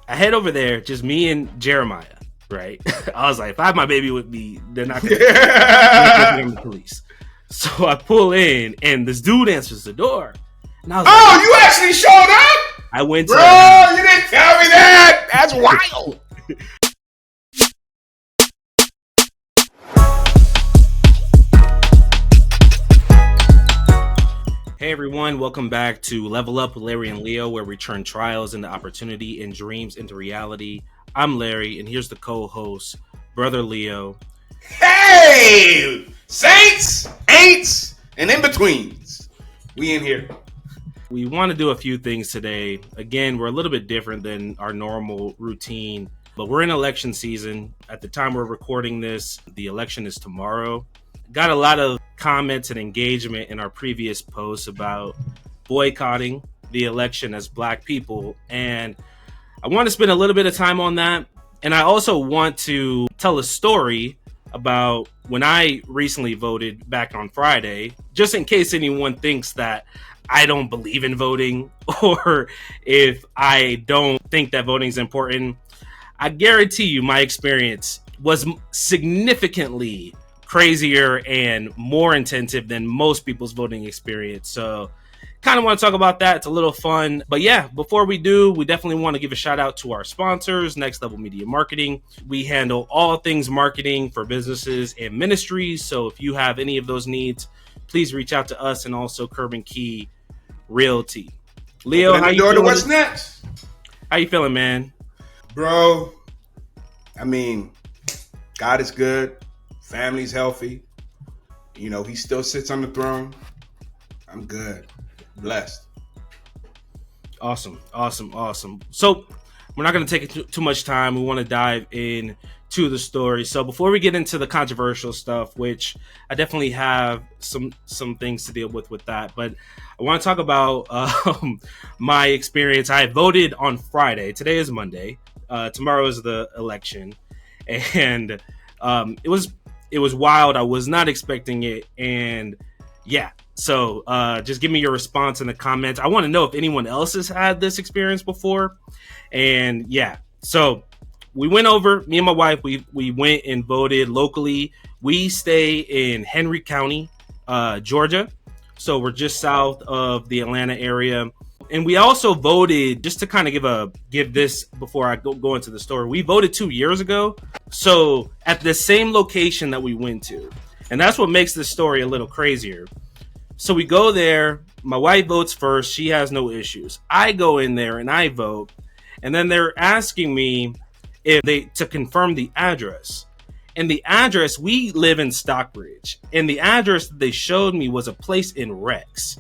I head over there, just me and Jeremiah, right? I was like, if I have my baby with me, they're not going to bring the police. So I pull in, and this dude answers the door. And I was like, you actually showed up? I went Bro, to you didn't tell me that. That's wild. Hey everyone, welcome back to Level Up with Larry and Leo, where we turn trials into opportunity and dreams into reality. I'm Larry, and here's the co-host, Brother Leo. Hey, saints, ain'ts, and in-betweens. We in here. We want to do a few things today. Again, we're a little bit different than our normal routine, but we're in election season. At the time we're recording this, the election is tomorrow. Got a lot of comments and engagement in our previous posts about boycotting the election as Black people, and I want to spend a little bit of time on that. And I also want to tell a story about when I recently voted back on Friday, just in case anyone thinks that I don't believe in voting or if I don't think that voting is important. I guarantee you my experience was significantly crazier and more intensive than most people's voting experience. So kind of want to talk about that. It's a little fun. But yeah, before we do, we definitely want to give a shout out to our sponsors, Next Level Media Marketing. We handle all things marketing for businesses and ministries. So if you have any of those needs, please reach out to us, and also Curb and Key Realty. Leo, how you feeling? What's next? How you feeling, man? Bro, I mean, God is good. Family's healthy. You know, he still sits on the throne. I'm good. Blessed. Awesome. So we're not going to take too much time. We want to dive into the story. So before we get into the controversial stuff, which I definitely have some things to deal with that, but I want to talk about my experience. I voted on Friday. Today is Monday. Tomorrow is the election, and it was wild. I was not expecting it, and yeah. So just give me your response in the comments. I want to know if anyone else has had this experience before. And yeah, so we went over, me and my wife, we went and voted locally. We stay in Henry County, Georgia. So we're just south of the Atlanta area. And we also voted, just to kind of give this before I go into the story, we voted 2 years ago. So at the same location that we went to. And that's what makes this story a little crazier. So we go there, my wife votes first, she has no issues. I go in there and I vote, and then they're asking me to confirm the address. And the address, we live in Stockbridge, and the address that they showed me was a place in Rex.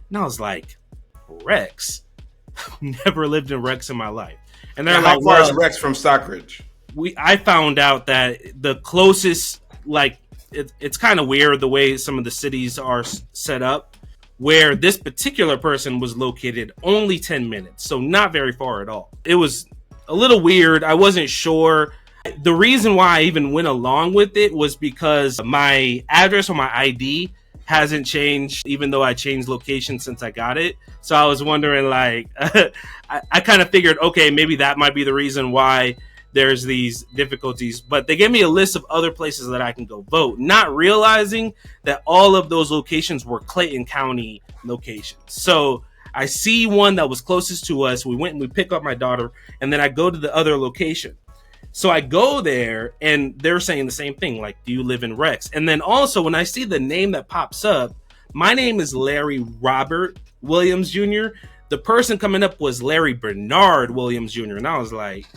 And I was like, Rex? Never lived in Rex in my life. And they're how far is Rex from Stockbridge? I found out that the closest, like, it's kind of weird the way some of the cities are set up, where this particular person was located only 10 minutes, so not very far at all. It was a little weird. I wasn't sure. The reason why I even went along with it was because my address on my ID hasn't changed, even though I changed location since I got it. So I was wondering, like, I kind of figured, okay, maybe that might be the reason why there's these difficulties. But they gave me a list of other places that I can go vote, not realizing that all of those locations were Clayton County locations. So I see one that was closest to us. We went and we pick up my daughter, and then I go to the other location. So I go there, and they're saying the same thing, like, do you live in Rex? And then also when I see the name that pops up, my name is Larry Robert Williams Jr. The person coming up was Larry Bernard Williams Jr. And I was like,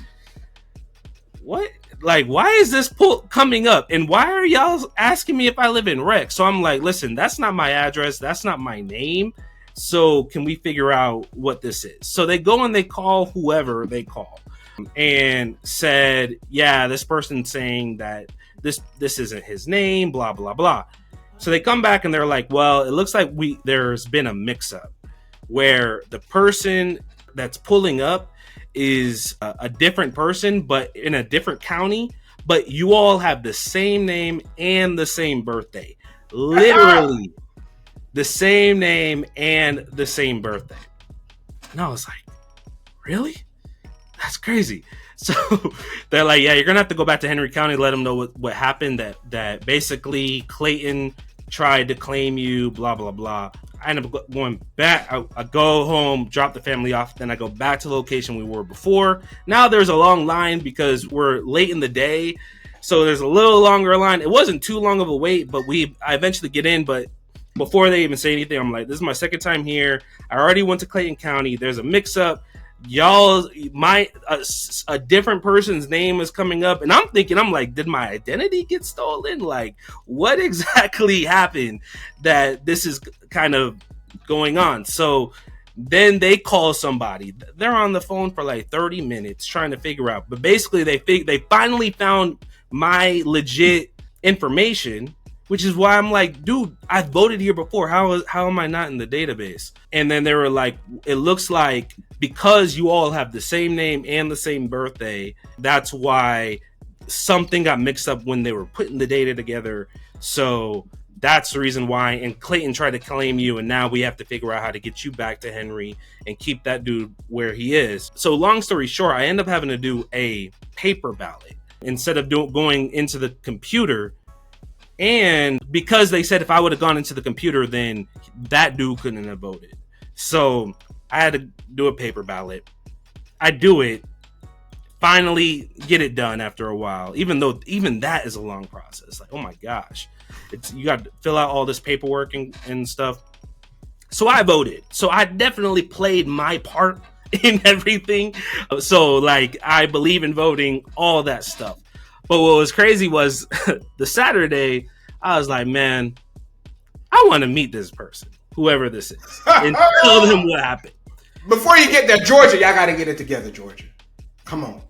what? Like, why is this coming up? And why are y'all asking me if I live in Rex? So I'm like, listen, that's not my address. That's not my name. So can we figure out what this is? So they go and they call whoever they call and said, yeah, this person's saying that this isn't his name, blah, blah, blah. So they come back and they're like, well, it looks like there's been a mix up where the person that's pulling up is a different person, but in a different county, but you all have the same name and the same birthday. Literally the same name and the same birthday. And I was like, really? That's crazy. So they're like, yeah, you're gonna have to go back to Henry County, let them know what happened. That basically Clayton tried to claim you, blah blah blah. I end up going back. I go home, drop the family off, then I go back to the location we were before. Now there's a long line because we're late in the day, so there's a little longer line. It wasn't too long of a wait, but I eventually get in. But before they even say anything, I'm like, this is my second time here. I already went to Clayton County. There's a mix-up. Y'all, a different person's name is coming up, and I'm thinking, I'm like, did my identity get stolen? Like, what exactly happened that this is kind of going on? So then they call somebody. They're on the phone for like 30 minutes trying to figure out. But basically, they finally found my legit information, which is why I'm like, dude, I voted here before. How am I not in the database? And then they were like, it looks like because you all have the same name and the same birthday, that's why something got mixed up when they were putting the data together. So that's the reason why. And Clayton tried to claim you, and now we have to figure out how to get you back to Henry and keep that dude where he is. So long story short, I end up having to do a paper ballot instead of going into the computer. And because they said if I would have gone into the computer, then that dude couldn't have voted. So I had to do a paper ballot. I do it. Finally get it done after a while. Even though even that is a long process. Like, oh my gosh. You got to fill out all this paperwork and stuff. So I voted. So I definitely played my part in everything. So like, I believe in voting, all that stuff. But what was crazy was the Saturday, I was like, man, I want to meet this person, whoever this is, and tell them what happened. Before you get there, Georgia, y'all got to get it together, Georgia. Come on.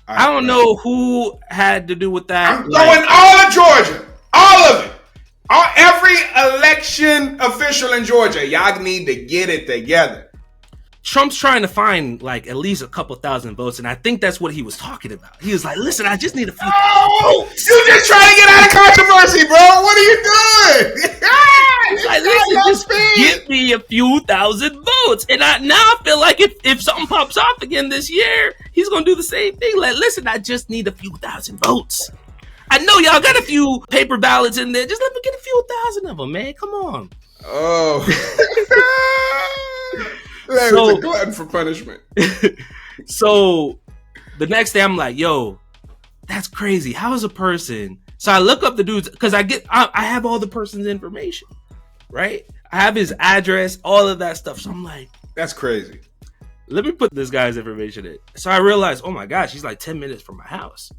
I don't know who had to do with that. I'm throwing all of Georgia. All of it. Every election official in Georgia, y'all need to get it together. Trump's trying to find like at least a couple thousand votes, and I think that's what he was talking about. He was like, listen, I just need a few votes. You just trying to get out of controversy, bro. What are you doing? Like, listen, just give me a few thousand votes. And now I feel like if something pops off again this year, he's going to do the same thing. Like, listen, I just need a few thousand votes. I know y'all got a few paper ballots in there. Just let me get a few thousand of them, man. Come on. Oh. That was a glutton for punishment. So the next day I'm like, yo, that's crazy. How is a person? So I look up the dudes because I have all the person's information, right? I have his address, all of that stuff. So I'm like, that's crazy. Let me put this guy's information in. So I realized, oh my gosh, he's like 10 minutes from my house.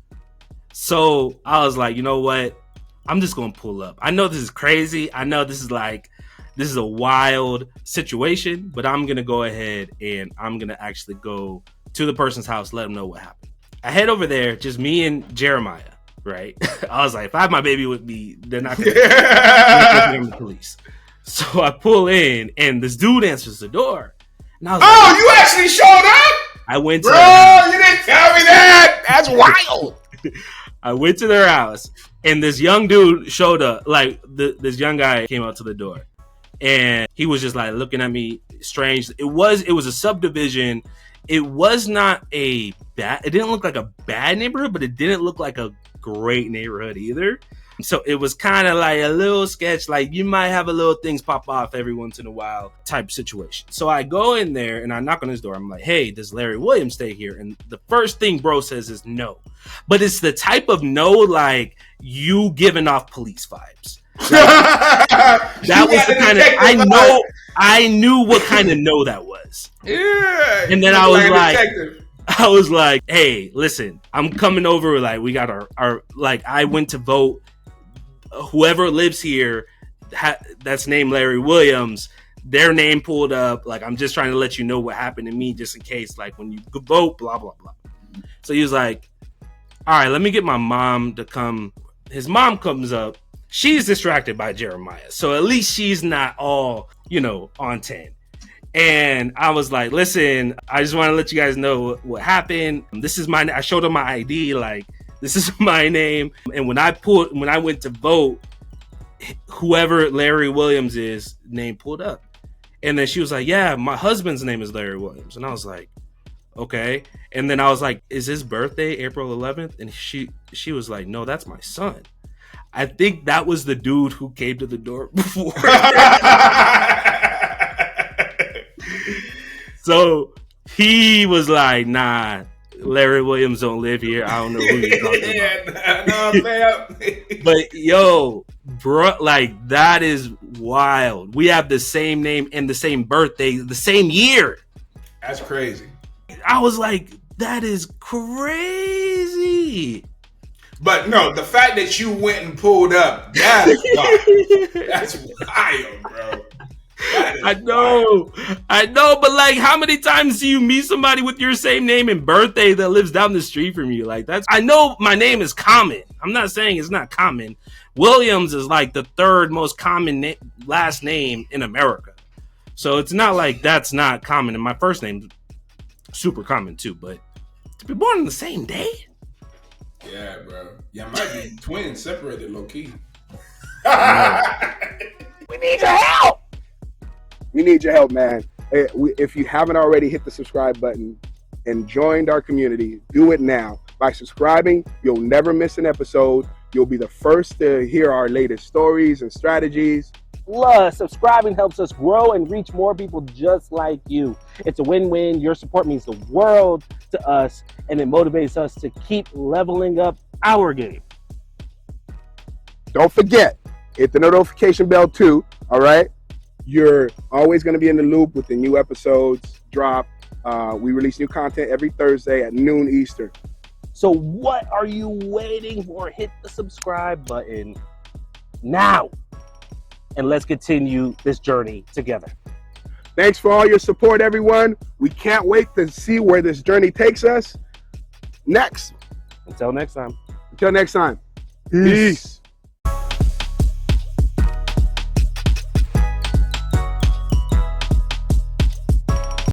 So I was like, you know what? I'm just going to pull up. I know this is crazy. I know this is a wild situation, but I'm going to go ahead and I'm going to actually go to the person's house, let them know what happened. I head over there, just me and Jeremiah, right? I was like, if I have my baby with me, they're not going to the police. So I pull in and this dude answers the door. And I was like, you actually showed up? I went to you didn't tell me that. That's wild. I went to their house and this young dude showed up. Like this young guy came out to the door. And he was just like looking at me strange. It was a subdivision. It was not it didn't look like a bad neighborhood, but it didn't look like a great neighborhood either. So it was kind of like a little sketch, like you might have a little things pop off every once in a while type situation. So I go in there and I knock on his door. I'm like, hey, does Larry Williams stay here? And the first thing bro says is no. But it's the type of no like you giving off police vibes. Like, that was the kind of I knew what kind of no that was. Yeah. And then I was like, hey, listen, I'm coming over. Like, we got our like, I went to vote. Whoever lives here, that's named Larry Williams, their name pulled up. Like, I'm just trying to let you know what happened to me, just in case, like, when you vote, blah, blah, blah. So he was like, all right, let me get my mom to come. His mom comes up. She's distracted by Jeremiah. So at least she's not all, on 10. And I was like, listen, I just want to let you guys know what happened. I showed her my ID, like, this is my name. And when I went to vote, whoever Larry Williams is, name pulled up. And then she was like, yeah, my husband's name is Larry Williams. And I was like, Okay. And then I was like, is his birthday April 11th? And she was like, no, that's my son. I think that was the dude who came to the door before. So he was like, nah, Larry Williams don't live here. I don't know who you're talking about. But yo, bro, like that is wild. We have the same name and the same birthday, the same year. That's crazy. I was like, that is crazy. But no, the fact that you went and pulled up, that's wild. That's wild, bro. I know, but like, how many times do you meet somebody with your same name and birthday that lives down the street from you? Like, I know my name is common. I'm not saying it's not common. Williams is like the third most common last name in America. So it's not like that's not common. And my first name's super common too, but to be born on the same day? Yeah, bro. Yeah, might be twins separated low key. We need your help. We need your help, man. If you haven't already hit the subscribe button and joined our community, do it now. By subscribing, you'll never miss an episode. You'll be the first to hear our latest stories and strategies. Plus, subscribing helps us grow and reach more people just like you. It's a win-win. Your support means the world to us, and it motivates us to keep leveling up our game. Don't forget, hit the notification bell too, all right? You're always going to be in the loop with the new episodes drop. We release new content every Thursday at noon Eastern. So what are you waiting for? Hit the subscribe button now. And let's continue this journey together. Thanks for all your support, everyone. We can't wait to see where this journey takes us next. Until next time. Peace.